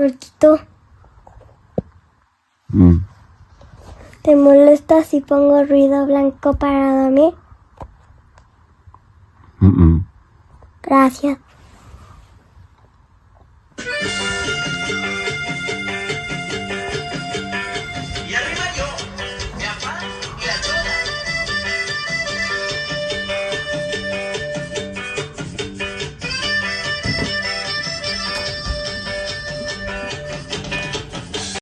Muertito, Mm. ¿te molesta si pongo ruido blanco para dormir? Mm-mm. Gracias.